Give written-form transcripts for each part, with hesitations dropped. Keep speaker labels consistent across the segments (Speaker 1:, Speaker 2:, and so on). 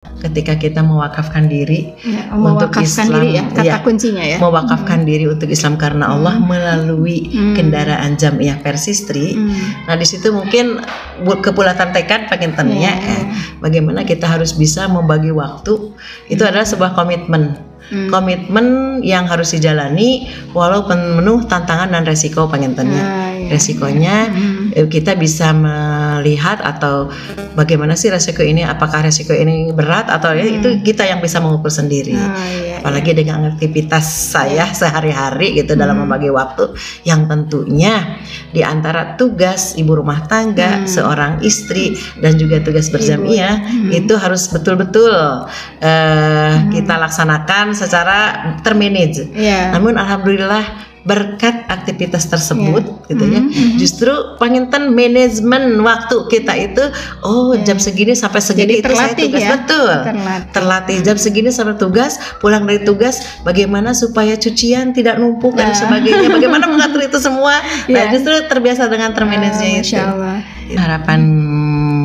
Speaker 1: Ketika kita mewakafkan diri untuk
Speaker 2: mewakafkan
Speaker 1: Islam,
Speaker 2: diri ya, kata kuncinya ya.
Speaker 1: Mewakafkan diri untuk Islam karena Allah melalui kendaraan Jamiah Persistri. Nah di situ mungkin kepulatan tekad pengentennya bagaimana kita harus bisa membagi waktu. Itu adalah sebuah komitmen. Komitmen yang harus dijalani walaupun penuh tantangan dan resiko pengentennya. Resikonya kita bisa melihat atau bagaimana sih resiko ini, apakah resiko ini berat atau itu kita yang bisa mengukur sendiri. Apalagi dengan aktivitas saya sehari-hari gitu dalam membagi waktu yang tentunya di antara tugas ibu rumah tangga, seorang istri dan juga tugas berjamiah itu harus betul-betul kita laksanakan secara termanage. Namun alhamdulillah berkat aktivitas tersebut gitu ya, justru penginten manajemen waktu kita itu jam segini sampai segini itu saya tugas terlatih jam segini sampai tugas, pulang dari tugas bagaimana supaya cucian tidak numpuk dan sebagainya, bagaimana mengatur itu semua. Nah justru terbiasa dengan termanage-nya itu. Harapan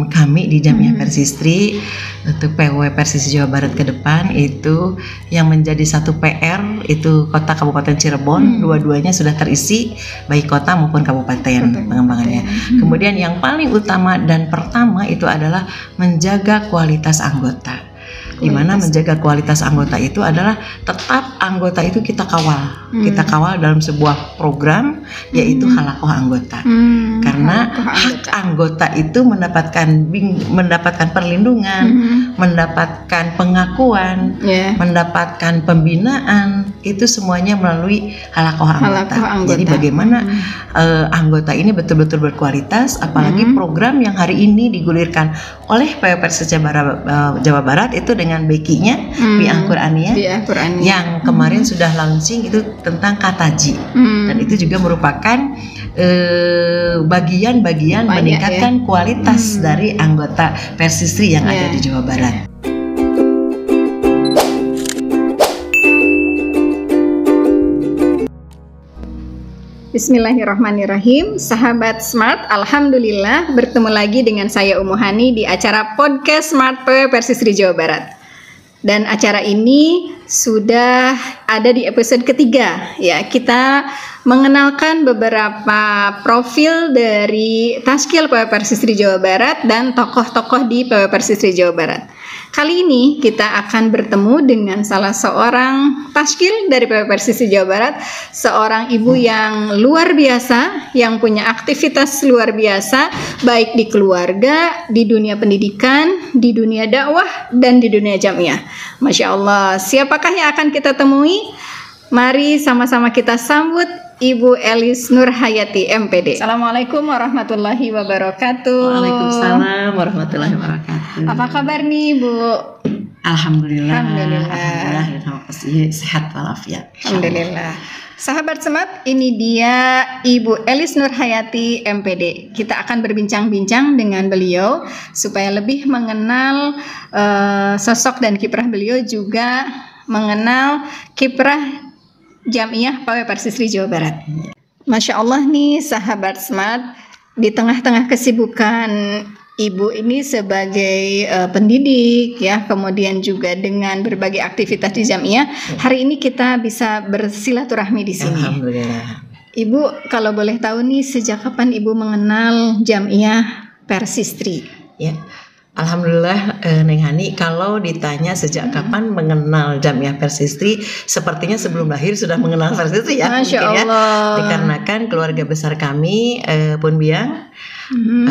Speaker 1: kami di Jamiah Persistri untuk PW Persistri Jawa Barat ke depan itu yang menjadi satu PR itu kota Kabupaten Cirebon, dua-duanya sudah terisi baik kota maupun kabupaten pengembangannya. Kemudian yang paling utama dan pertama itu adalah menjaga kualitas anggota. Di mana menjaga kualitas anggota itu adalah tetap anggota itu kita kawal. Kita kawal dalam sebuah program yaitu halakoh anggota. Karena hak anggota itu mendapatkan perlindungan, mendapatkan pengakuan, mendapatkan pembinaan, itu semuanya melalui halakoh anggota. Jadi bagaimana anggota ini betul-betul berkualitas, apalagi program yang hari ini digulirkan oleh PW Persistri Jawa Barat itu dengan bekinya Bi'ah Qur'aniyah yang kemarin sudah launching itu tentang kataji dan itu juga merupakan bagian-bagian meningkatkan kualitas dari anggota Persistri yang ada di Jawa Barat.
Speaker 2: Bismillahirrahmanirrahim, sahabat Smart, alhamdulillah bertemu lagi dengan saya Ummu Hani di acara podcast Smart PW Persistri Jawa Barat. Dan acara ini sudah ada di episode ketiga ya. Kita mengenalkan beberapa profil dari Tashkil PW Persistri Jawa Barat dan tokoh-tokoh di PW Persistri Jawa Barat. Kali ini kita akan bertemu dengan salah seorang Tashkil dari PW Persistri Jawa Barat, seorang ibu yang luar biasa, yang punya aktivitas luar biasa, baik di keluarga, di dunia pendidikan, di dunia dakwah, dan di dunia jamiah. Masya Allah, siapakah yang akan kita temui? Mari sama-sama kita sambut Ibu Elis Nurhayati MPD. Assalamualaikum warahmatullahi wabarakatuh.
Speaker 1: Waalaikumsalam warahmatullahi wabarakatuh.
Speaker 2: Apa kabar nih Bu?
Speaker 1: Alhamdulillah.
Speaker 2: Alhamdulillah.
Speaker 1: Sehat walafiat.
Speaker 2: Alhamdulillah. Sahabat Semat, ini dia Ibu Elis Nurhayati MPD. Kita akan berbincang-bincang dengan beliau supaya lebih mengenal sosok dan kiprah beliau, juga mengenal kiprah Jamiah PW Persistri Jawa Barat. Masya Allah nih sahabat Smart, di tengah-tengah kesibukan Ibu ini sebagai pendidik ya, kemudian juga dengan berbagai aktivitas di Jamiah, hari ini kita bisa bersilaturahmi di sini.
Speaker 1: Alhamdulillah.
Speaker 2: Ibu, kalau boleh tahu nih, sejak kapan Ibu mengenal Jamiah Persistri?
Speaker 1: Ya. Alhamdulillah Neng Hani, kalau ditanya sejak kapan mengenal Jamiah Persistri, sepertinya sebelum lahir sudah mengenal Persistri ya.
Speaker 2: Masya Allah.
Speaker 1: Dikarenakan keluarga besar kami Pun Biang,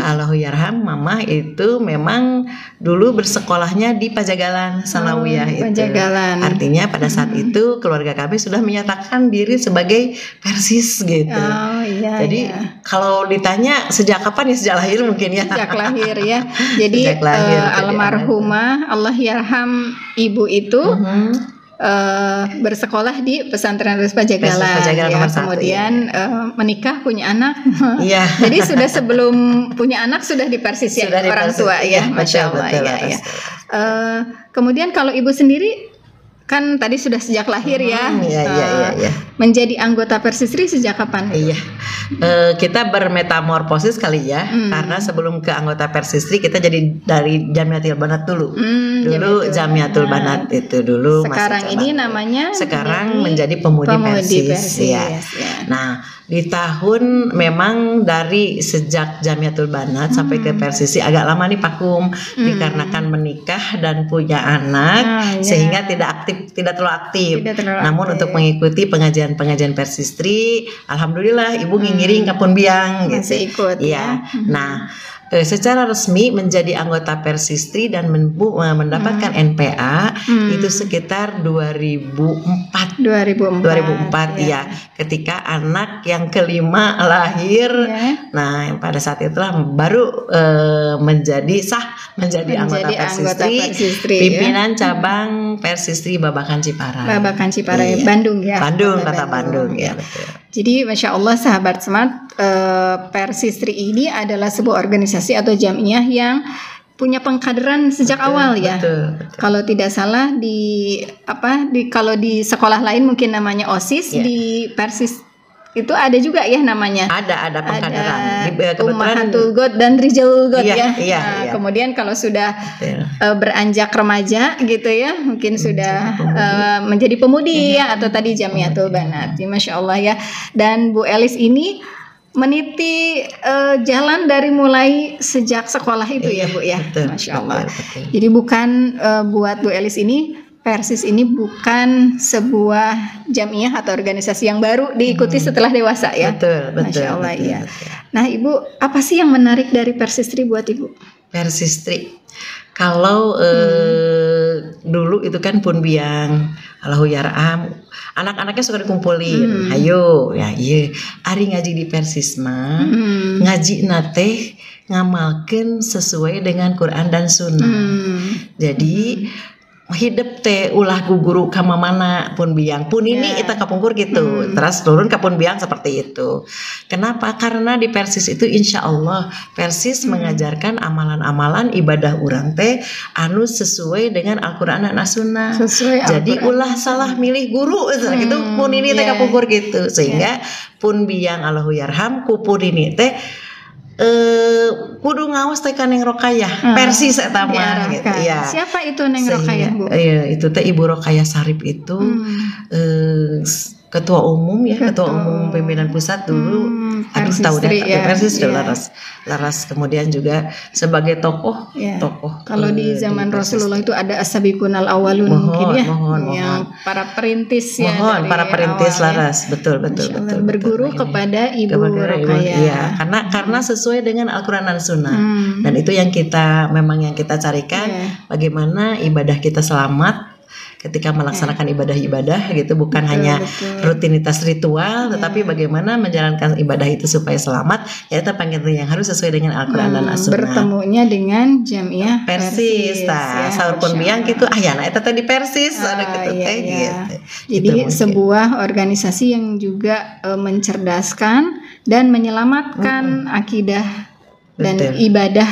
Speaker 1: Allahyarham, Mama itu memang dulu bersekolahnya di Pajagalan Sanawiyah itu.
Speaker 2: Pajagalan.
Speaker 1: Artinya pada saat itu keluarga kami sudah menyatakan diri sebagai Persis gitu. Jadi kalau ditanya sejak kapan ya, sejak lahir mungkin ya.
Speaker 2: Sejak lahir ya. Jadi almarhumah Allahyarham ibu itu bersekolah di pesantren Pajagalan ya, kemudian menikah, punya anak. Jadi sudah sebelum punya anak sudah di Persis ya, orang tua ya, Masya Allah ya. Kemudian kalau Ibu sendiri kan tadi sudah sejak lahir ya. menjadi anggota Persistri sejak kapan?
Speaker 1: Iya, kita bermetamorfosis kali ya, karena sebelum ke anggota Persistri kita jadi dari Jamiatul Banat dulu. Dulu Jamiatul Banat itu dulu.
Speaker 2: Sekarang ini namanya
Speaker 1: sekarang menjadi Pemudi Persis. Ya. Nah, di tahun memang dari sejak Jamiatul Banat sampai ke Persistri agak lama nih vakum dikarenakan menikah dan punya anak, sehingga tidak terlalu aktif. Namun untuk mengikuti pengajian Persistri, alhamdulillah ibu ngiring kapun biang gitu.
Speaker 2: Masih ikut
Speaker 1: ya. Nah, secara resmi menjadi anggota Persistri dan mendapatkan NPA itu sekitar 2004 ya, ketika anak yang kelima lahir. Nah, pada saat itulah baru menjadi anggota Persistri, pimpinan cabang Persistri Babakan Ciparai.
Speaker 2: Bandung ya.
Speaker 1: Kota Bandung ya, betul.
Speaker 2: Jadi Masya Allah sahabat Smart, Persistri ini adalah sebuah organisasi atau jamiah yang punya pengkaderan sejak awal ya.
Speaker 1: Betul.
Speaker 2: Kalau tidak salah kalau di sekolah lain mungkin namanya OSIS, di Persis itu ada juga ya namanya.
Speaker 1: Ada pengkaderan.
Speaker 2: Ummahatul God dan Rijalul God ya.
Speaker 1: Iya.
Speaker 2: Kemudian kalau sudah beranjak remaja gitu ya, mungkin sudah menjadi pemudi ya, atau tadi Jamiatul Banat. Masya Allah ya. Dan Bu Elis ini meniti jalan dari mulai sejak sekolah itu ya Bu ya. Masya Allah. Betul. Jadi bukan buat Bu Elis ini, Persis ini bukan sebuah jamiah atau organisasi yang baru diikuti setelah dewasa ya.
Speaker 1: Betul.
Speaker 2: Masya Allah ya. Nah Ibu, apa sih yang menarik dari Persistri buat Ibu?
Speaker 1: Persistri, kalau dulu itu kan pun biang Allahu Yar'am, anak-anaknya suka dikumpulin. Ayo ya, ari ngaji di Persisma, ngaji nate ngamalkan sesuai dengan Quran dan Sunnah. Jadi hidup teh ulah guguru kama mana pun biang pun ini kita kapungkur gitu, terus turun ke pun biang seperti itu. Kenapa? Karena di Persis itu insya Allah Persis mengajarkan amalan-amalan ibadah urang teh anu sesuai dengan Al-Quran dan As-Sunnah. Jadi ulah salah milih guru gitu pun ini teh kapungkur gitu, sehingga pun biang Allahu Yarham kupun ini teh kudu ngawas tekan Neng Rokayah Persis eta mah gitu ya.
Speaker 2: Siapa itu Neng Rokayah Bu?
Speaker 1: Iya, itu teh Ibu Rokayah Sarip itu ketua umum pimpinan pusat dulu. Aduh tahu deh Persis laras kemudian juga sebagai tokoh.
Speaker 2: Kalau di zaman Rasulullah itu ada as-sabiqunal awwalun mungkin ya, yang para perintis ya.
Speaker 1: Para perintis laras, betul.
Speaker 2: Berguru kepada Ibu Rokayah.
Speaker 1: Iya, karena sesuai dengan Al-Quran dan Sunnah. Dan itu yang kita carikan, bagaimana ibadah kita selamat ketika melaksanakan ibadah-ibadah gitu, bukan hanya rutinitas ritual, tetapi bagaimana menjalankan ibadah itu supaya selamat, ya itu yang harus sesuai dengan Al-Quran dan As-Sunnah.
Speaker 2: Bertemunya dengan jamiah
Speaker 1: Persis, sahur pun biang gitu, nah itu tadi Persis, gitu.
Speaker 2: Jadi sebuah organisasi yang juga mencerdaskan dan menyelamatkan akidah dan ibadah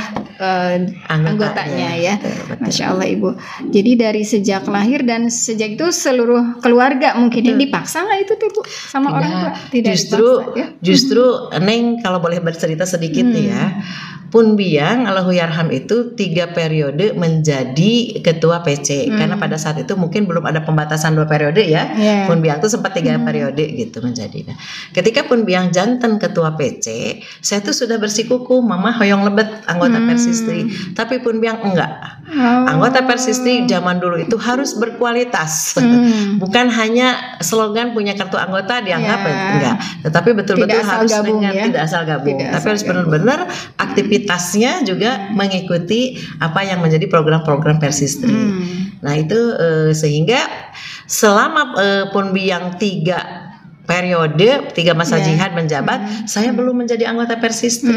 Speaker 2: anggotanya ya. Masya Allah Ibu. Jadi dari sejak lahir dan sejak itu seluruh keluarga mungkin dipaksa nggak itu Ibu sama orang tua? Tidak
Speaker 1: justru Neng kalau boleh bercerita sedikit ya. Pun biang Allahu Yarham itu 3 periode menjadi ketua PC karena pada saat itu mungkin belum ada pembatasan 2 periode ya. Pun biang itu sempat 3 periode gitu menjadi. Nah, ketika pun biang jantan ketua PC, saya tuh sudah bersikuku mama hoyong lebet anggota Persistri, tapi pun biang enggak. Anggota Persistri zaman dulu itu harus berkualitas, bukan hanya slogan punya kartu anggota dianggap enggak, tetapi betul-betul harus tidak asal gabung, tapi harus benar-benar aktivitasnya juga mengikuti apa yang menjadi program-program Persistri. Nah itu sehingga selama pun biang 3 periode 3 masa jihad menjabat, saya belum menjadi anggota Persistri.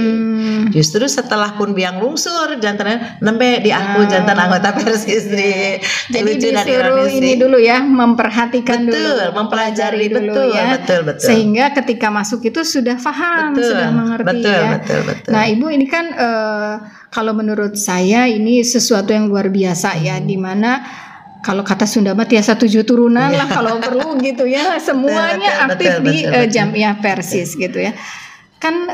Speaker 1: Justru setelah pun biang lungsur jantan nembe di aku jantan anggota Persistri.
Speaker 2: Jadi disuruh ini dulu ya, memperhatikan dulu, mempelajari dulu ya.
Speaker 1: Betul.
Speaker 2: Sehingga ketika masuk itu sudah paham, sudah mengerti ya.
Speaker 1: Betul.
Speaker 2: Nah, Ibu ini kan kalau menurut saya ini sesuatu yang luar biasa ya, di mana kalau kata Sunda mah tiasa 7 turunan lah kalau perlu gitu ya, semuanya aktif di Jamiah Persis gitu ya. Kan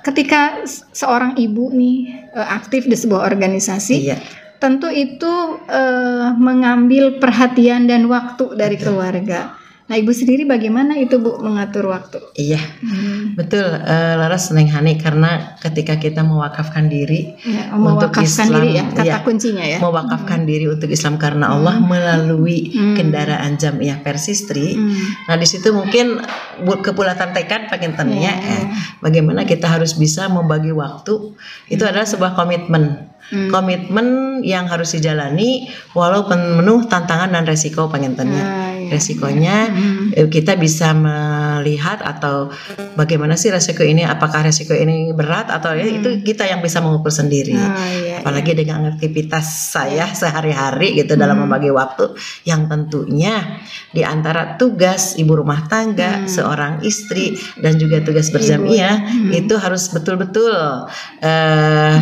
Speaker 2: ketika seorang ibu nih aktif di sebuah organisasi, tentu itu mengambil perhatian dan waktu dari keluarga. Nah, Ibu sendiri bagaimana itu Bu mengatur waktu?
Speaker 1: Iya, betul, Laras Neng Hani, karena ketika kita mewakafkan diri untuk Islam,
Speaker 2: diri ya, kata kuncinya ya.
Speaker 1: Mewakafkan diri untuk Islam karena Allah melalui kendaraan Jamiah Persistri. Nah, di situ mungkin kepulatan tekad pengentennya, bagaimana kita harus bisa membagi waktu. Itu adalah sebuah komitmen. Komitmen yang harus dijalani walaupun penuh tantangan dan resiko pengentennya. Resikonya kita bisa melihat atau bagaimana sih resiko ini, apakah resiko ini berat atau itu kita yang bisa mengukur sendiri. Apalagi dengan aktivitas saya sehari-hari gitu dalam membagi waktu yang tentunya di antara tugas ibu rumah tangga, seorang istri dan juga tugas berjamiah itu harus betul-betul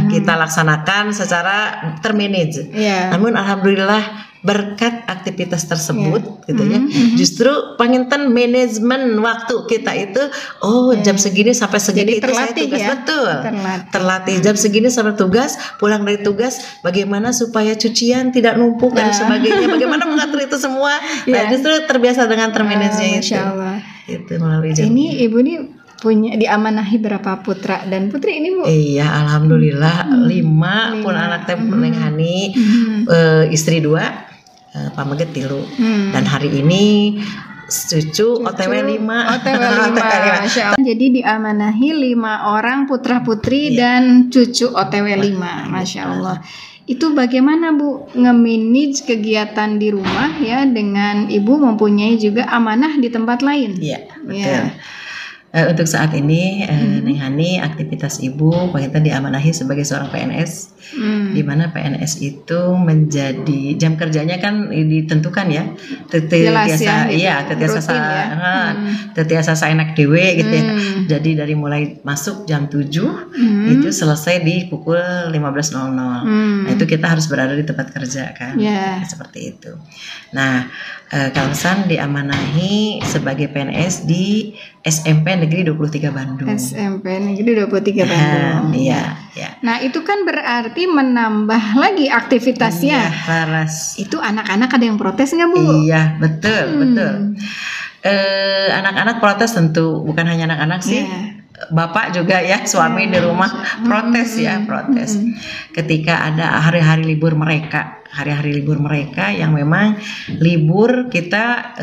Speaker 1: kita laksanakan secara termanage. Namun alhamdulillah berkat aktivitas tersebut gitu ya, justru penginten manajemen waktu kita itu jam segini sampai segini itu saya tugas, terlatih jam segini sampai tugas, pulang dari tugas bagaimana supaya cucian tidak numpuk dan sebagainya, bagaimana mengatur itu semua. Nah, justru terbiasa dengan termanajenya itu melalui jam.
Speaker 2: Ini Ibu nih punya diamanahi berapa putra dan putri ini Bu?
Speaker 1: Iya, alhamdulillah 5 pun anak teh Neng Hani, istri 2, pameget 3, dan hari ini cucu OTW 5.
Speaker 2: Masya Allah. Jadi diamanahi 5 orang putra putri dan cucu OTW 5. Masya Allah. Itu bagaimana Bu nge-manage kegiatan di rumah ya dengan Ibu mempunyai juga amanah di tempat lain?
Speaker 1: Iya, betul. Untuk saat ini Neng Hani aktivitas ibu pengen diamanahi sebagai seorang PNS, di mana PNS itu menjadi jam kerjanya kan ditentukan ya, tetiasa saya enak dewe gitu ya. Jadi dari mulai masuk jam 7 itu selesai di pukul 15.00. Nah, itu kita harus berada di tempat kerja kan, seperti itu. Nah, Kalsan diamanahi sebagai PNS di SMP Negeri 23 Bandung.
Speaker 2: SMP Negeri 23 Bandung.
Speaker 1: Iya.
Speaker 2: Nah, itu kan berarti menambah lagi aktivitasnya. Itu anak-anak ada yang protes nggak Bu?
Speaker 1: Iya, betul. Anak-anak protes tentu, bukan hanya anak-anak sih. Bapak juga ya, suami di rumah protes. Ketika ada hari-hari libur mereka yang memang libur kita,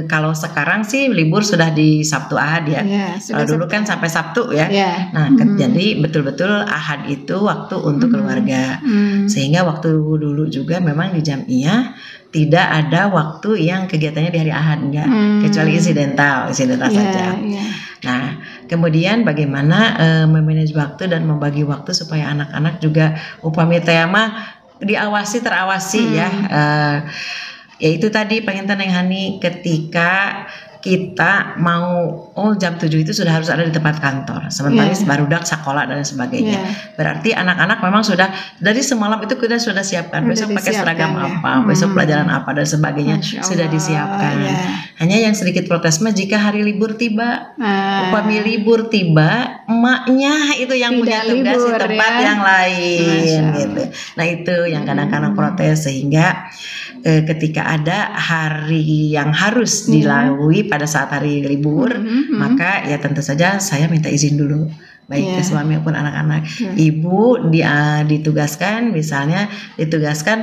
Speaker 1: kalau sekarang sih libur sudah di Sabtu Ahad ya. Kalau dulu kan sampai Sabtu ya. Nah, jadi betul-betul Ahad itu waktu untuk keluarga. Sehingga waktu dulu juga memang di Jamiah tidak ada waktu yang kegiatannya di hari Ahad, enggak, kecuali insidental saja. Nah, kemudian bagaimana memanage waktu dan membagi waktu supaya anak-anak juga upami tema terawasi ya. Yaitu tadi pengen Neng Hani, ketika kita mau jam 7 itu sudah harus ada di tempat kantor, sementara barudak sekolah dan sebagainya. Berarti anak-anak memang sudah dari semalam itu kita sudah siapkan besok pakai seragam apa, besok pelajaran apa dan sebagainya sudah disiapkan. Hanya yang sedikit protes mah jika hari libur tiba, upami libur tiba, emaknya itu yang punya tugas di tempat yang lain gitu. Nah, itu yang kadang-kadang protes, sehingga ketika ada hari yang harus dilalui pada saat hari libur, maka ya tentu saja saya minta izin dulu, baik ke suami maupun anak-anak. Ibu ditugaskan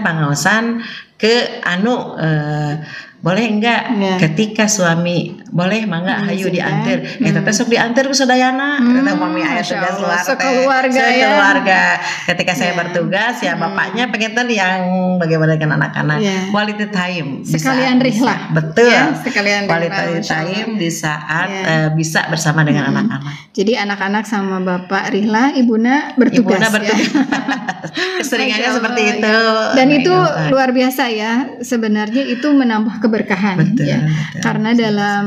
Speaker 1: pengawasan ke boleh enggak ketika suami boleh mangga hayu diantar, teteh sok diantar ku sadayana, kata mami aya tugas luar sekeluarga. Ketika saya bertugas ya bapaknya pengen yang bagaimana dengan anak-anak, quality time
Speaker 2: sekalian rihlah,
Speaker 1: betul quality time di saat bisa bersama dengan anak-anak.
Speaker 2: Jadi anak-anak sama bapak rihlah, ibuna bertugas.
Speaker 1: Keseringannya seperti itu.
Speaker 2: Dan itu luar biasa terasa ya sebenarnya itu menambah keberkahan.
Speaker 1: Betul,
Speaker 2: Ya.
Speaker 1: betul.
Speaker 2: Karena dalam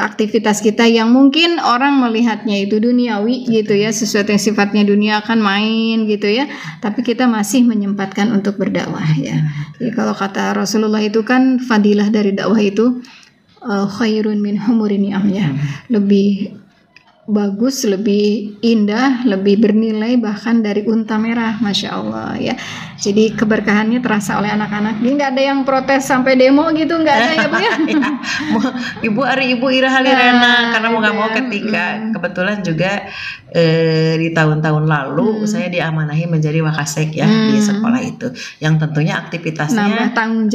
Speaker 2: aktivitas kita yang mungkin orang melihatnya itu duniawi gitu ya, sesuatu yang sifatnya dunia akan main gitu ya, tapi kita masih menyempatkan untuk berdakwah ya. Jadi kalau kata Rasulullah itu kan fadilah dari dakwah itu khairun min humurin ni'am ya. Lebih bagus, lebih indah, lebih bernilai bahkan dari unta merah, masya Allah ya. Jadi keberkahannya terasa oleh anak-anak. Jadi nggak ada yang protes sampai demo gitu, nggak ada ya Bu ya.
Speaker 1: Ibu Ari Ibu Ira Halirena karena mau nggak mau ketika kebetulan juga di tahun-tahun lalu saya diamanahi menjadi wakasek ya di sekolah itu, yang tentunya aktivitasnya
Speaker 2: nambah
Speaker 1: tanggung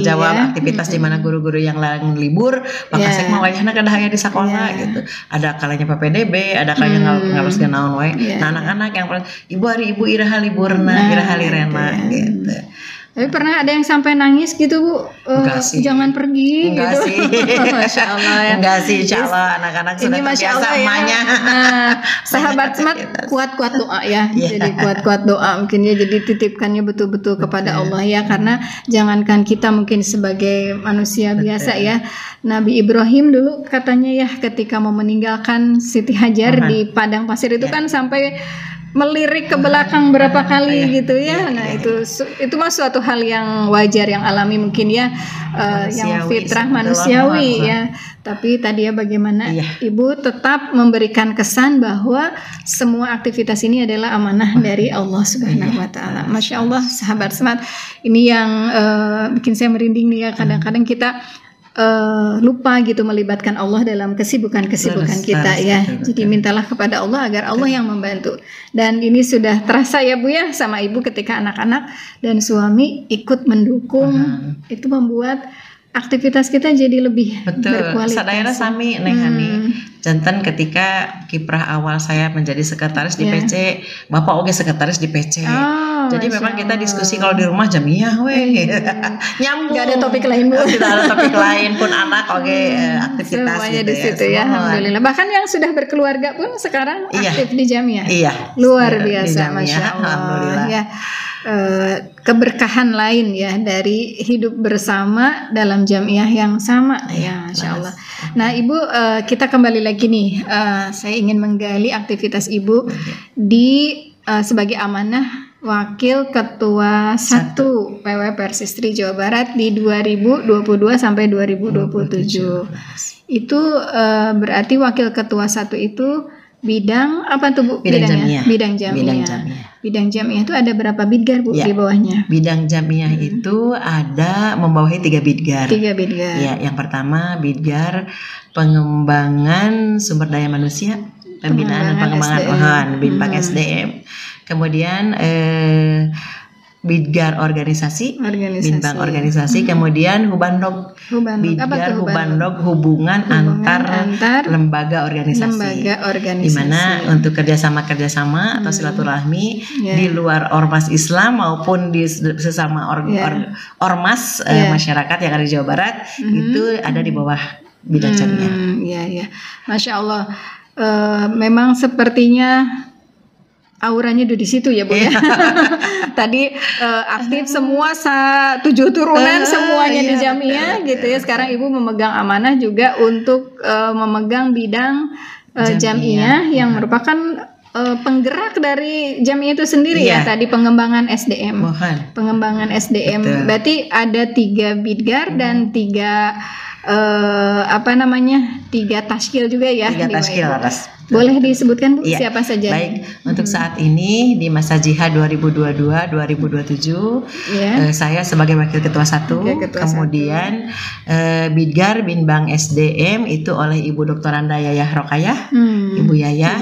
Speaker 1: jawab aktivitas di mana guru-guru yang lain libur, wakasek mau wayahna kadahaya di sekolah gitu. Ada kalanya PPDB, ada kalanya ngalus naon wae. Nah anak-anak yang Ibu Ari Ibu Ira Haliburna, Ira Halirena gitu.
Speaker 2: Tapi pernah ada yang sampai nangis gitu Bu? Jangan pergi
Speaker 1: enggak
Speaker 2: gitu.
Speaker 1: Sih.
Speaker 2: Masya Allah ya.
Speaker 1: Enggak sih, insya Allah anak-anak sudah terbiasa emaknya.
Speaker 2: Ya. Nah, sahabat Smart kuat-kuat doa ya. Jadi kuat-kuat doa mungkin ya. Jadi titipkannya betul-betul kepada Allah ya. Karena jangankan kita mungkin sebagai manusia biasa ya. Nabi Ibrahim dulu katanya ya ketika mau meninggalkan Siti Hajar di padang pasir itu kan sampai melirik ke belakang berapa kali gitu ya. Nah itu mah suatu hal yang wajar, yang alami mungkin ya, yang fitrah manusiawi ya. Tapi tadi ya bagaimana Ibu tetap memberikan kesan bahwa semua aktivitas ini adalah amanah dari Allah Subhanahu Wa Taala. Masya Allah sahabat Smart, ini yang bikin saya merinding nih ya. Kadang-kadang kita lupa gitu melibatkan Allah dalam kesibukan-kesibukan kita ya. Jadi mintalah kepada Allah agar Allah yang membantu. Dan ini sudah terasa ya Bu ya sama Ibu ketika anak-anak dan suami ikut mendukung. Itu membuat aktivitas kita jadi lebih berkualitas.
Speaker 1: Sadayana sami Neng Hani. Jantan ketika kiprah awal saya menjadi sekretaris di PC, Bapak oke sekretaris di PC. Jadi memang kita diskusi kalau di rumah jamiah nyambung.
Speaker 2: Gak ada topik lain Bu.
Speaker 1: Tidak ada topik lain pun anak aktivitas
Speaker 2: semuanya gitu di situ ya. Alhamdulillah. Bahkan yang sudah berkeluarga pun sekarang aktif di jamiah. Luar biasa, masya Allah. Alhamdulillah. Ya. Keberkahan lain ya dari hidup bersama dalam jamiah yang sama ya, masya Allah. Nah Ibu, kita kembali lagi nih. Saya ingin menggali aktivitas Ibu di sebagai amanah Wakil Ketua 1 PW Persistri Jawa Barat di 2022 sampai 2027. Itu berarti Wakil Ketua 1 itu bidang apa tuh Bu? Bidang jamiah. Bidang jamiah itu ada berapa bidgar Bu di bawahnya?
Speaker 1: Bidang jamiah itu ada membawahi 3 bidgar.
Speaker 2: 3 bidgar.
Speaker 1: Ya, yang pertama bidgar pengembangan sumber daya manusia, pembinaan dan pengembangan Binpang SDM. Kemudian bidgar organisasi, Binpang organisasi, kemudian hubandog bidgar hubandog hubungan antar lembaga organisasi. Di mana untuk kerjasama atau silaturahmi di luar ormas Islam maupun di sesama ormas masyarakat yang ada di Jawa Barat itu ada di bawah bidang jamiah.
Speaker 2: Ya, masya Allah. Memang sepertinya auranya udah di situ ya Bu ya. Tadi aktif semua 7 turunan semuanya di jamiah gitu ya. Sekarang Ibu memegang amanah juga untuk memegang bidang jamiah yang merupakan penggerak dari jamiah itu sendiri ya. Tadi pengembangan SDM. Pengembangan SDM. Berarti ada 3 bidgar dan 3 3 taskil juga ya.
Speaker 1: 3 taskil
Speaker 2: boleh disebutkan Bu siapa saja?
Speaker 1: Baik, untuk saat ini di masa jihad 2022-2027 saya sebagai Wakil Ketua 1, kemudian bidgar Binbang SDM itu oleh Ibu Dr. Anda Yayah Rokayah, Ibu Yayah,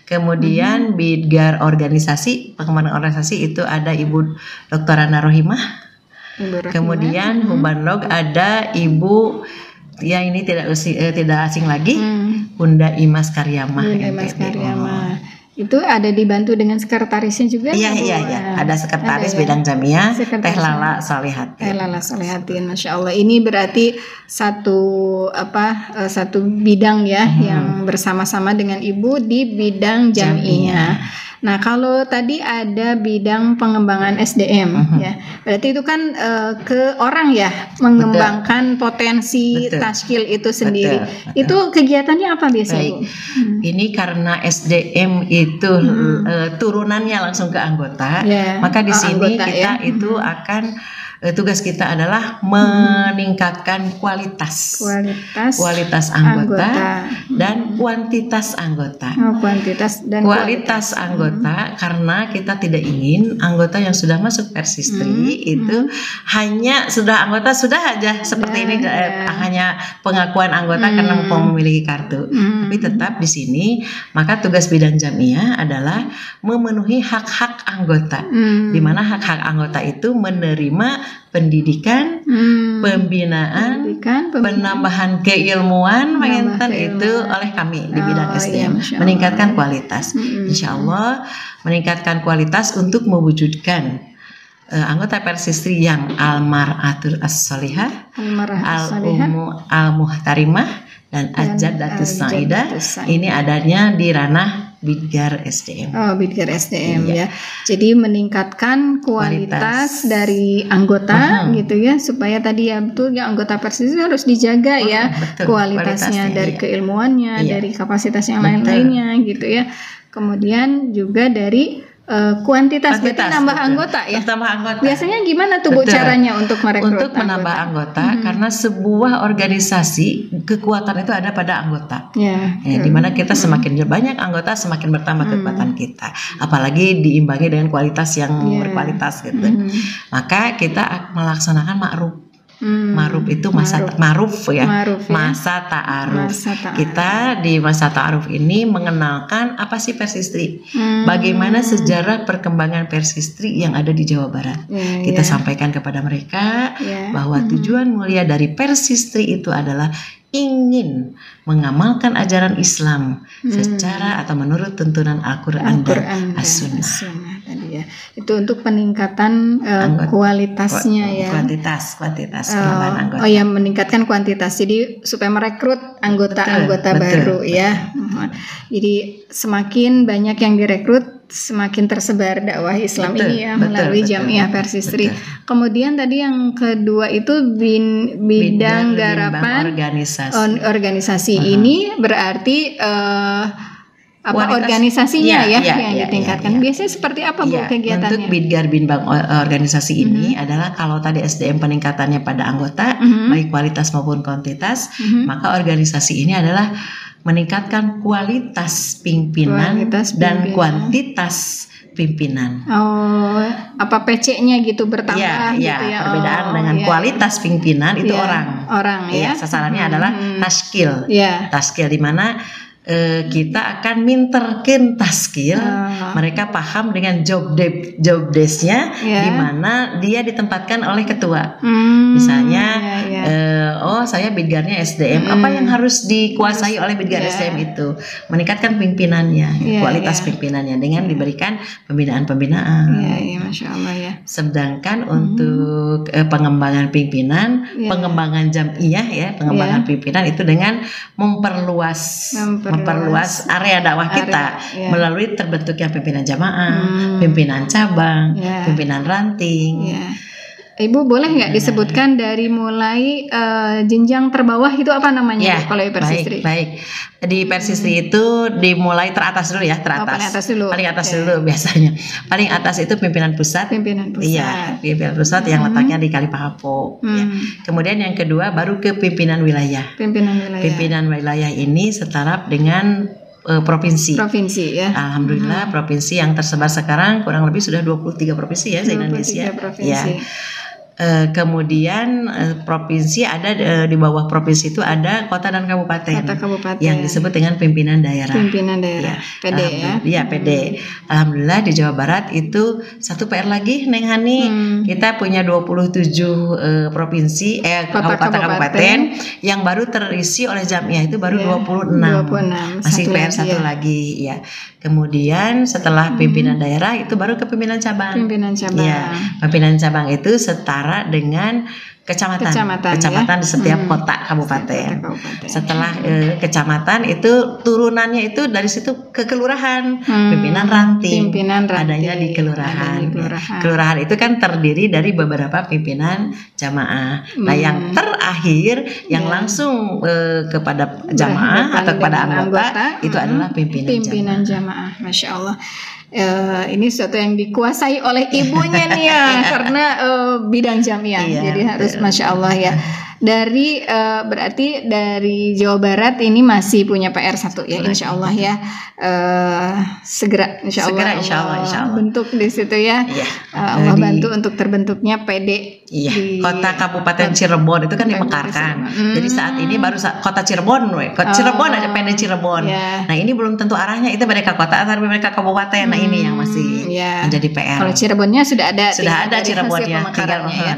Speaker 1: kemudian bidgar organisasi, pengembangan organisasi itu ada Ibu Dr. Ana Rohimah. Kemudian hubandog ada Ibu ini tidak asing lagi, Bunda Imas Karyamah. Itu ada dibantu dengan sekretarisnya juga? Iya. Ada sekretaris bidang jamiah, Teh Lala Solihatin.
Speaker 2: Masya Allah. Ini berarti satu bidang ya yang bersama-sama dengan Ibu di bidang jamiah. Nah, kalau tadi ada bidang pengembangan SDM ya. Berarti itu kan ke orang ya, mengembangkan potensi taskil itu sendiri.
Speaker 1: Betul.
Speaker 2: Itu kegiatannya apa biasanya, Bu?
Speaker 1: Ini karena SDM itu turunannya langsung ke anggota, maka di sini kita itu akan tugas kita adalah meningkatkan kualitas anggota dan kuantitas anggota.
Speaker 2: Kuantitas dan
Speaker 1: kualitas anggota karena kita tidak ingin anggota yang sudah masuk Persistri itu hanya sudah anggota sudah aja seperti ini hanya pengakuan anggota karena memiliki kartu. Tapi tetap di sini maka tugas bidang jamiah adalah memenuhi hak-hak anggota. Di mana hak-hak anggota itu menerima pendidikan, pembinaan, penambahan keilmuan, itu oleh kami di bidang SDM, meningkatkan kualitas. Insya Allah meningkatkan kualitas untuk mewujudkan anggota Persistri yang almar'atul as-solihah, al-muhtarimah, dan ajadatus sa'idah. Ini adanya di ranah Bidgar SDM.
Speaker 2: Bidgar SDM ya. Jadi meningkatkan kualitas dari anggota gitu ya, supaya tadi ya betul ya anggota Persistri harus dijaga ya kualitasnya dari keilmuannya, dari kapasitas yang lain-lainnya gitu ya. Kemudian juga dari kuantitas, berarti nambah anggota ya. Biasanya gimana tuh Bu caranya untuk merekrut?
Speaker 1: Untuk menambah anggota karena sebuah organisasi kekuatan itu ada pada anggota. Di mana kita semakin banyak anggota semakin bertambah kekuatan kita. Apalagi diimbangi dengan kualitas yang berkualitas gitu. Maka kita melaksanakan ma'ruf. Ma'ruf itu masa ta'aruf ya. Masa ta'aruf. Kita di masa ta'aruf ini mengenalkan apa sih Persistri, bagaimana sejarah perkembangan Persistri yang ada di Jawa Barat. Kita sampaikan kepada mereka bahwa tujuan mulia dari Persistri itu adalah ingin mengamalkan ajaran Islam secara atau menurut tuntunan Al-Quran dan As-Sunnah.
Speaker 2: Tadi ya. Itu untuk peningkatan kualitasnya ya.
Speaker 1: Kuantitas penambahan anggota.
Speaker 2: Meningkatkan kuantitas. Jadi supaya merekrut anggota-anggota baru ya. Jadi semakin banyak yang direkrut, semakin tersebar dakwah Islam ini ya melalui Jamiah Persistri. Kemudian tadi yang kedua itu bidang garapan organisasi. Ini berarti organisasinya yang ditingkatkan. Biasanya seperti apa Bu kegiatannya?
Speaker 1: Untuk Bidgar Binbang organisasi ini adalah kalau tadi SDM peningkatannya pada anggota baik kualitas maupun kuantitas, maka organisasi ini adalah meningkatkan kualitas pimpinan dan kuantitas pimpinan.
Speaker 2: Apa PC-nya gitu bertambah gitu ya.
Speaker 1: Perbedaan dengan kualitas pimpinan itu orang ya. Sasarannya adalah taskil. Taskil di mana kita akan minterkin taskil, mereka paham dengan job desk-nya, di mana dia ditempatkan oleh ketua. Misalnya, saya bidgarnya SDM, apa yang harus dikuasai oleh bidgar SDM itu, meningkatkan pimpinannya, kualitas pimpinannya dengan diberikan pembinaan.
Speaker 2: Masya Allah ya.
Speaker 1: Sedangkan untuk pengembangan pimpinan, pengembangan jamiah pengembangan pimpinan itu dengan memperluas area dakwah kita melalui terbentuknya pimpinan jamaah, pimpinan cabang, pimpinan ranting.
Speaker 2: Ibu boleh nggak disebutkan dari mulai jenjang terbawah itu apa namanya kalau di Persistri?
Speaker 1: Baik. Di Persistri itu dimulai teratas dulu ya, paling atas dulu biasanya. Paling atas itu pimpinan pusat. Pimpinan pusat yang letaknya di Kalipahapo. Kemudian yang kedua baru ke pimpinan wilayah. Pimpinan wilayah ini setara dengan provinsi ya. Alhamdulillah provinsi yang tersebar sekarang kurang lebih sudah 23 provinsi ya di Indonesia. Kemudian provinsi ada di bawah provinsi itu ada kota dan kabupaten yang disebut dengan pimpinan daerah. PD ya. PD. Alhamdulillah di Jawa Barat itu satu PR lagi Neng Hani, kita punya 27 provinsi kabupaten yang baru terisi oleh jamiah itu baru 26. Masih PR satu lagi ya. Kemudian setelah pimpinan daerah itu baru ke pimpinan cabang. Pimpinan cabang itu setara setara dengan kecamatan di setiap kota kabupaten. Setelah kecamatan itu turunannya itu dari situ ke kelurahan, pimpinan ranting adanya di kelurahan. Kelurahan itu kan terdiri dari beberapa pimpinan jamaah. Nah, yang terakhir yang langsung kepada jamaah atau kepada anggota itu adalah pimpinan jamaah.
Speaker 2: Masya Allah. Ini sesuatu yang dikuasai oleh ibunya nih ya, karena bidang jamiah, jadi harus Masya Allah ya. Dari berarti dari Jawa Barat ini masih punya PR satu ya, Insya Allah ya. Segera Insya Allah bentuk di situ ya. Allah bantu untuk terbentuknya PD.
Speaker 1: Kota Kabupaten Cirebon itu kan dimekarkan. Jadi saat ini baru kota Cirebon, Cirebon ada PD Cirebon. Nah, ini belum tentu arahnya itu mereka kota atau mereka kabupaten. Nah, ini yang masih menjadi PR.
Speaker 2: Kalau Cirebonnya sudah ada Cirebonnya. Ya.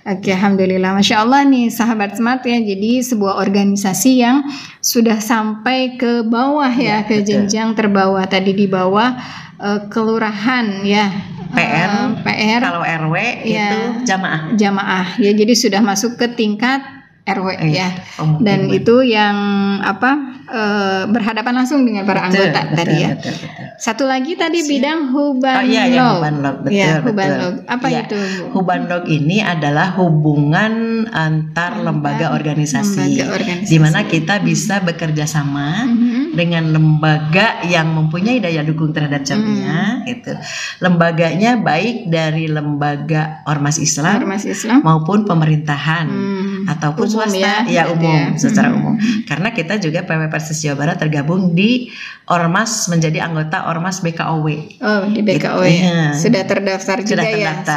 Speaker 2: Oke, alhamdulillah, Masya Allah nih sahabat Smart ya. Jadi sebuah organisasi yang sudah sampai ke bawah ya, ke jenjang terbawah. Tadi di bawah kelurahan ya. PR
Speaker 1: kalau RW itu
Speaker 2: jamaah ya, jadi sudah masuk ke tingkat RW ya, dan itu yang berhadapan langsung dengan para anggota tadi ya. Satu lagi tadi bidang Hubanlog. Hubanlog. Apa itu?
Speaker 1: Hubanlog ini adalah hubungan antar lembaga organisasi, di mana kita bisa bekerja sama dengan lembaga yang mempunyai daya dukung terhadap jamiah. Itu lembaganya baik dari lembaga ormas Islam maupun pemerintahan ataupun swasta umum secara umum. Karena kita juga PW Persis Jawa Barat tergabung di ormas, menjadi anggota ormas BKOW.
Speaker 2: Oh, di BKOW. Sudah terdaftar juga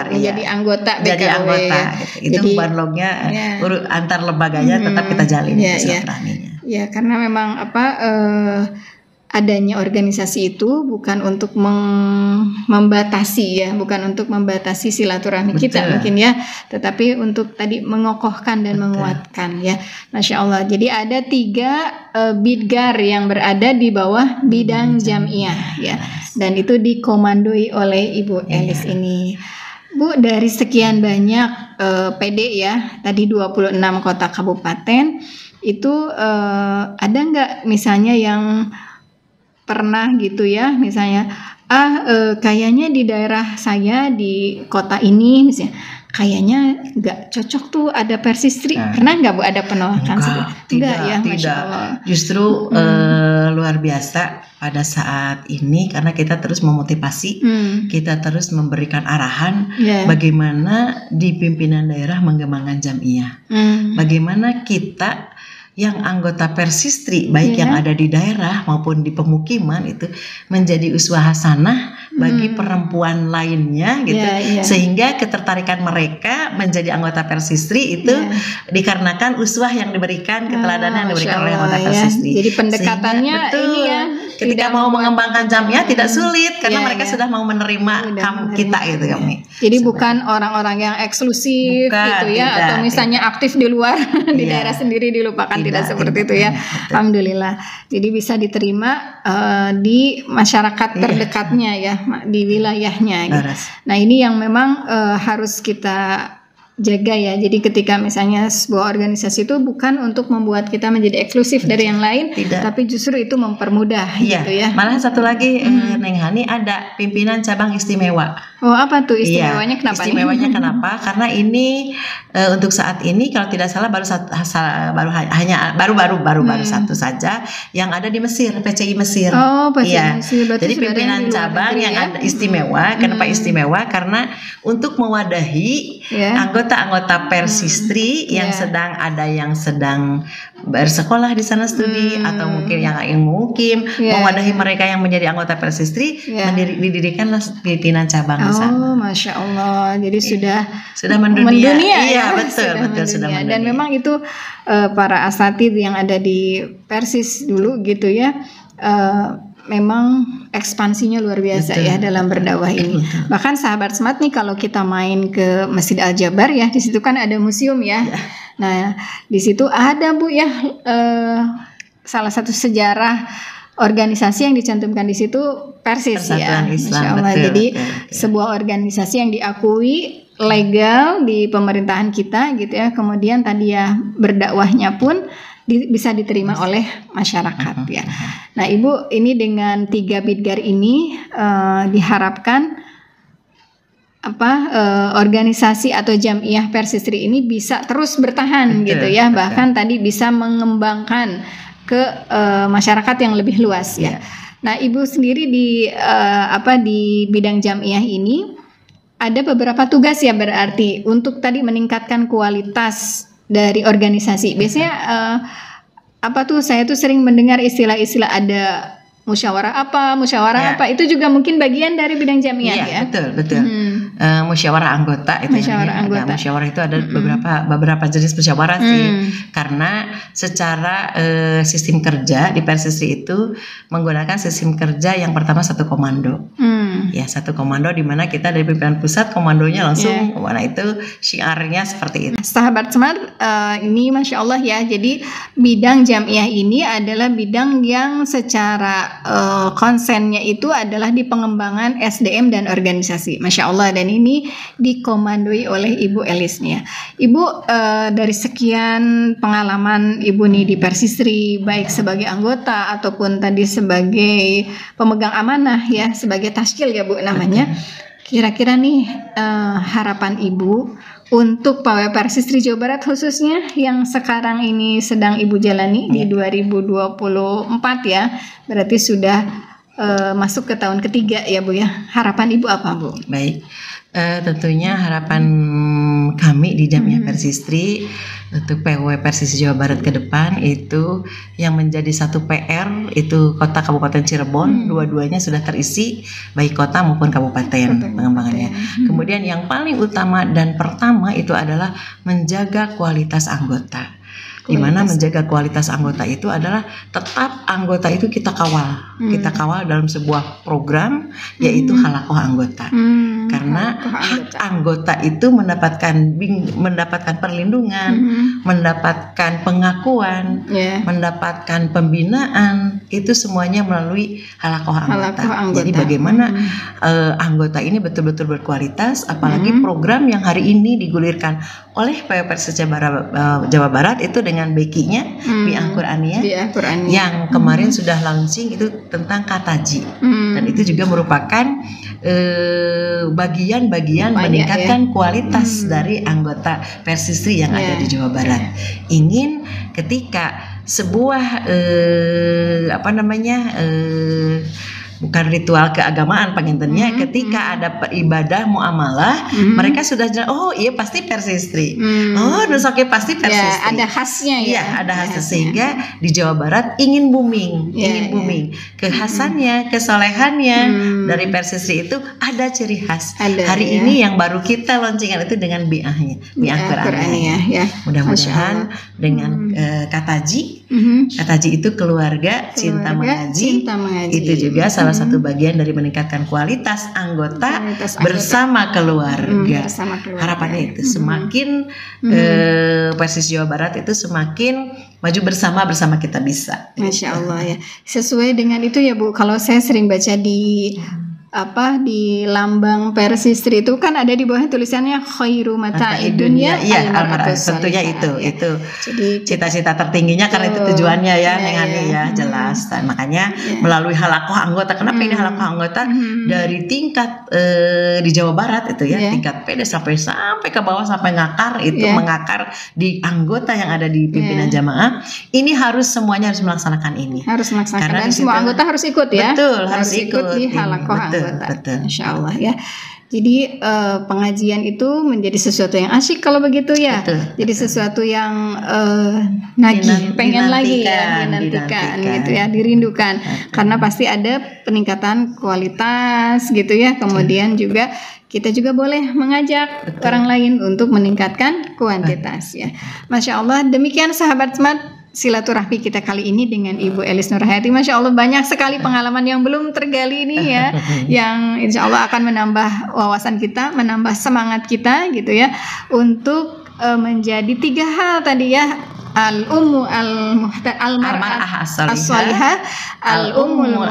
Speaker 2: menjadi anggota BKOW.
Speaker 1: Itu Hubanlognya antar lembaganya tetap kita jalin silaturahminya.
Speaker 2: Ya, karena memang adanya organisasi itu bukan untuk membatasi ya, bukan untuk membatasi silaturahmi kita mungkin ya, tetapi untuk tadi mengokohkan dan menguatkan ya. Masya Allah. Jadi ada 3 bidgar yang berada di bawah bidang jamiah ya, dan itu dikomandoi oleh Ibu Elis ini. Bu, dari sekian banyak PD ya, tadi 26 kota kabupaten, itu ada nggak misalnya yang pernah gitu ya, misalnya kayaknya di daerah saya di kota ini misalnya kayaknya nggak cocok tuh ada Persistri, pernah nggak Bu ada penolakan?
Speaker 1: Tidak ya, Masya Allah. Justru luar biasa pada saat ini, karena kita terus memotivasi, kita terus memberikan arahan bagaimana di pimpinan daerah mengembangkan jamiah, bagaimana kita yang anggota Persistri baik yang ada di daerah maupun di pemukiman itu menjadi uswah hasanah bagi perempuan lainnya gitu, sehingga ketertarikan mereka menjadi anggota Persistri itu dikarenakan uswah yang diberikan, keteladanan yang diberikan oleh anggota Persistri.
Speaker 2: Jadi pendekatannya ini ya,
Speaker 1: ketika mau mengembangkan jamiah tidak sulit karena mereka sudah mau menerima kita gitu kami.
Speaker 2: Jadi bukan orang-orang yang eksklusif gitu ya, atau misalnya aktif di luar di daerah sendiri dilupakan. Tidak seperti itu ya. Alhamdulillah. Jadi bisa diterima di masyarakat terdekatnya ya, di wilayahnya gitu. Nah, ini yang memang harus kita jaga ya. Jadi ketika misalnya sebuah organisasi itu bukan untuk membuat kita menjadi eksklusif dari yang lain, tapi justru itu mempermudah gitu ya.
Speaker 1: Malah satu lagi Neng Hani, ada pimpinan cabang istimewa.
Speaker 2: Oh, apa tuh istimewanya? Kenapa?
Speaker 1: Istimewanya kenapa? Karena ini untuk saat ini kalau tidak salah baru satu saja yang ada di Mesir, PCI Mesir.
Speaker 2: Oh, PCI Mesir.
Speaker 1: Jadi pimpinan cabang yang ada istimewa. Kenapa istimewa? Karena untuk mewadahi anggota-anggota Persistri yang sedang bersekolah di sana studi, atau mungkin yang mukim, mewadahi mereka yang menjadi anggota Persistri, didirikanlah pimpinan cabang di sana.
Speaker 2: Oh, Masya Allah. Jadi sudah
Speaker 1: mendunia.
Speaker 2: Iya,
Speaker 1: betul sudah mendunia.
Speaker 2: Dan memang itu para asatid yang ada di Persis dulu gitu ya, memang ekspansinya luar biasa ya dalam berdakwah ini. Bahkan sahabat Smart nih, kalau kita main ke Masjid Al Jabar ya, di situ kan ada museum ya. Nah, di situ ada Bu ya salah satu sejarah organisasi yang dicantumkan di situ Persis ya. Masya Allah. Jadi sebuah organisasi yang diakui legal di pemerintahan kita gitu ya. Kemudian tadi ya berdakwahnya pun bisa diterima oleh masyarakat ya. Nah Ibu, ini dengan 3 bidgar ini diharapkan organisasi atau Jam'iyah Persistri ini bisa terus bertahan gitu ya. Bahkan tadi bisa mengembangkan ke masyarakat yang lebih luas ya. Nah Ibu sendiri di bidang Jam'iyah ini ada beberapa tugas ya, berarti untuk tadi meningkatkan kualitas dari organisasi. Biasanya saya tuh sering mendengar istilah-istilah ada musyawarah apa, itu juga mungkin bagian dari bidang Jam'iyah ya.
Speaker 1: Betul. Musyawarah anggota itu musyawarah itu ada beberapa jenis musyawarah sih, karena secara sistem kerja di Persistri itu menggunakan sistem kerja yang pertama satu komando. Ya, satu komando di mana kita dari pimpinan pusat komandonya langsung mana itu syiarnya seperti itu.
Speaker 2: Sahabat Smart, ini Masya Allah ya, jadi bidang Jam'iyah ini adalah bidang yang secara konsennya itu adalah di pengembangan SDM dan organisasi. Masya Allah, dan ini dikomandoi oleh Ibu Elis nih ya. Ibu, dari sekian pengalaman Ibu nih di Persistri, baik sebagai anggota ataupun tadi sebagai pemegang amanah ya, sebagai taskil ya Bu namanya. Kira-kira nih harapan Ibu untuk pawai Persistri Jawa Barat khususnya yang sekarang ini sedang Ibu jalani di 2024 ya, berarti sudah masuk ke tahun ketiga ya Bu ya. Harapan Ibu apa Bu?
Speaker 1: Baik, tentunya harapan kami di Jam'iyah Persistri untuk PW Persistri Jawa Barat ke depan itu yang menjadi satu PR itu kota Kabupaten Cirebon, dua-duanya sudah terisi baik kota maupun kabupaten pengembangannya. Kemudian yang paling utama dan pertama itu adalah menjaga kualitas anggota. Di mana menjaga kualitas anggota itu adalah tetap anggota itu kita kawal dalam sebuah program yaitu halakoh anggota. Karena hak anggota itu mendapatkan perlindungan, mendapatkan pengakuan, mendapatkan pembinaan, itu semuanya melalui halakoh anggota. Jadi bagaimana anggota ini betul-betul berkualitas, apalagi program yang hari ini digulirkan oleh PW Persistri Jawa Barat itu dengan bekinya Bi'ah Qur'aniyah yang kemarin sudah launching itu tentang kataji, dan itu juga merupakan bagian-bagian meningkatkan kualitas dari anggota Persistri yang ada di Jawa Barat. Ingin ketika sebuah bukan ritual keagamaan pengintennya, ketika ada ibadah muamalah, mereka sudah jelas, oh iya pasti Persistri, oh Nusoke pasti Persistri.
Speaker 2: Ada khasnya ya.
Speaker 1: Iya, ada khasnya, sehingga di Jawa Barat ingin booming, kekhasannya, kesolehannya dari Persistri itu ada ciri khas. Hari ini yang baru kita launchingkan itu dengan Bi'ahnya, Bi'ah Qur'aniyah. Mudah-mudahan dengan kataji, kataji itu keluarga cinta mengaji, itu juga salah satu bagian dari meningkatkan kualitas anggota bersama keluarga. Harapannya itu semakin Persistri Jawa Barat itu semakin maju bersama kita bisa.
Speaker 2: Masya Allah ya. Sesuai dengan itu ya Bu, kalau saya sering baca di di lambang Persistri itu kan ada di bawahnya tulisannya khairu mata'id dunya
Speaker 1: tentunya itu jadi cita-cita tertingginya karena itu tujuannya jelas. Dan makanya melalui halakoh anggota, kenapa ini halakoh anggota dari tingkat di Jawa Barat itu ya, tingkat PD sampai ke bawah sampai ngakar itu mengakar di anggota yang ada di pimpinan jamaah, ini semuanya harus melaksanakan ini,
Speaker 2: karena dan semua anggota harus ikut ya,
Speaker 1: harus ikut
Speaker 2: di halakoh anggota.
Speaker 1: Betul.
Speaker 2: Insya Allah ya. Jadi pengajian itu menjadi sesuatu yang asyik kalau begitu ya. Jadi sesuatu yang nagih, pengen lagi ya, dinantikan gitu ya, dirindukan. Karena pasti ada peningkatan kualitas gitu ya. Kemudian juga kita juga boleh mengajak orang lain untuk meningkatkan kuantitas ya. Masya Allah. Demikian sahabat Smart silaturahmi kita kali ini dengan Ibu Elis Nurhayati. Masya Allah, banyak sekali pengalaman yang belum tergali nih ya, yang insya Allah akan menambah wawasan kita, menambah semangat kita gitu ya, untuk menjadi 3 hal tadi ya, al-ummu al-mar'ah as-salihah, al-ummul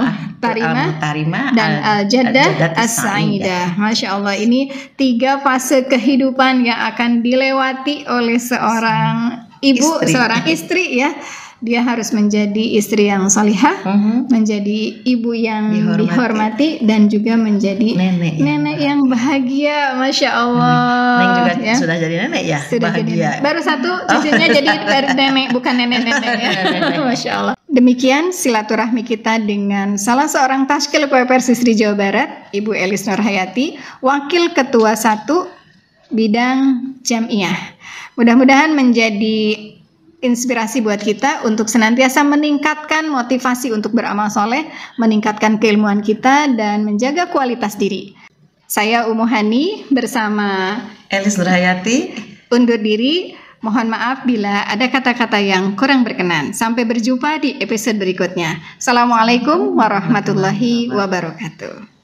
Speaker 2: Al-Muhtarimah dan Al-Jaddah As-Sa'idah. Masya Allah, ini 3 fase kehidupan yang akan dilewati oleh seorang ibu, seorang istri ya. Dia harus menjadi istri yang salihah, menjadi ibu yang dihormati dan juga menjadi nenek yang bahagia. Masya Allah.
Speaker 1: Neng juga ya? Sudah jadi nenek ya?
Speaker 2: Sudah
Speaker 1: bahagia.
Speaker 2: Jadi baru satu cucunya jadi nenek, bukan nenek-nenek ya. Masya Allah. Demikian silaturahmi kita dengan salah seorang Tashkil PW Persisri Jawa Barat, Ibu Elis Nurhayati, Wakil Ketua 1 Bidang Jamiah. Mudah-mudahan menjadi inspirasi buat kita untuk senantiasa meningkatkan motivasi untuk beramal soleh, meningkatkan keilmuan kita, dan menjaga kualitas diri. Saya Umuhani bersama
Speaker 1: Elis Nurhayati
Speaker 2: undur diri. Mohon maaf bila ada kata-kata yang kurang berkenan. Sampai berjumpa di episode berikutnya. Assalamualaikum warahmatullahi wabarakatuh.